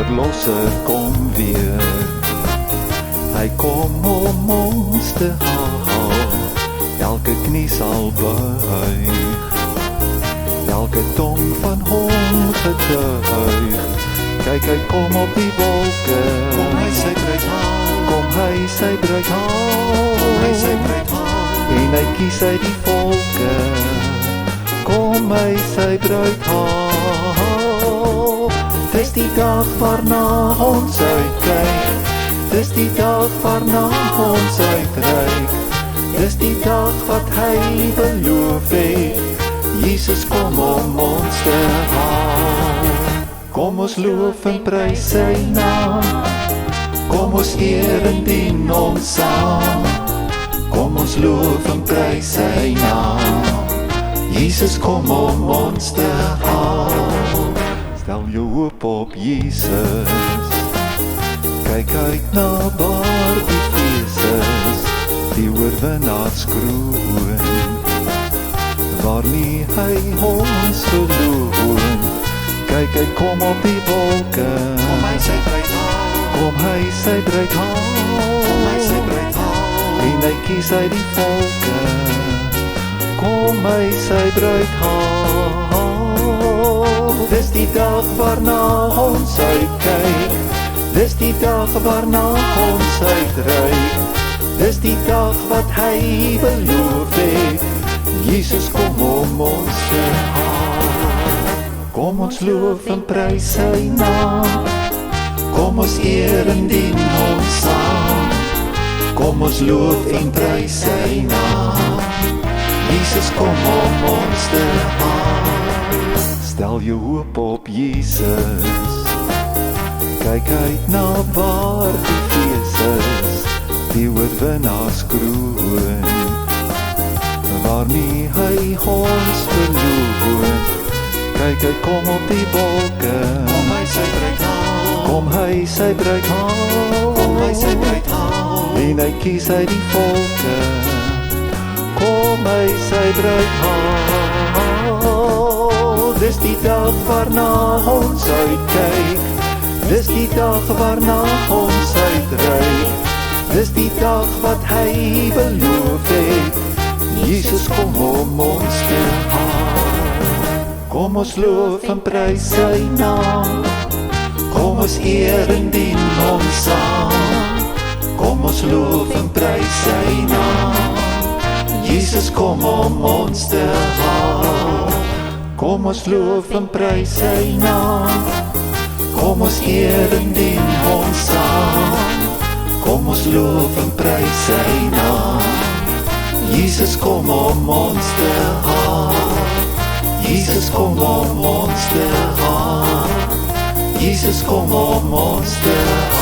verlosser kom weer. Hy kom om ons te haal, elke knie sal buig, elke tong van hom getuig. Kyk, hy kom op die wolke, Kom hy sy bruid haal, kom hy sy bruid haal, Kom hy sy bruid haal, en hy kies uit die volke, kom hy sy bruid haal. Dis die dag waarna ons uitkyk, dis die dag waarna ons uitreik, dis die dag wat hy beloof het, Jesus kom om ons te haal. Kom ons loof en prys sy naam, kom ons eer en dien hom saam. Kom ons loof en prys sy naam, Jesus kom om ons te haal. Stel jou hoop op Jesus, kyk uit na waar die fees is, die oorwinnaars kroon, waarmee hy ons verloon. Kyk, hy kom op die wolke, Kom hy sy bruid haal, kom hy sy bruid haal, Kom hy sy bruid haal, en hy kies uit die volke, kom hy sy bruid haal. Dis die dag waarna ons uitkyk, dis die dag waarna ons uitreik, dis die dag wat hy beloof het, Jesus kom om ons te haal. Kom ons loof en prys sy naam, kom ons eer en dien hom saam. Kom ons loof en prys sy naam, Jesus kom om ons te haal. Stel jou hoop op Jesus, kyk uit na waar die fees is, die oorwinnaars kroon, waarmee hy ons verloon. Kyk, hy kom op die wolke, Kom hy sy bruid haal, kom hy sy bruid haal, Kom hy sy bruid haal, en hy kies uit die volke, kom hy sy bruid haal. Dis die dag waarna ons uitkyk, dis die dag waarna ons uitreik, dis die dag wat hy beloof het, Jesus kom om ons te haal. Kom ons loof en prys sy naam, kom ons eer en dien hom saam. Kom ons loof en prys sy naam, Jesus kom om ons te haal. Kom ons loof en prys sy naam, kom ons eer en dien hom saam. Kom ons loof en prys sy naam, Jesus kom om ons te haal. Jesus kom om ons te haal, Jesus kom om ons te haal.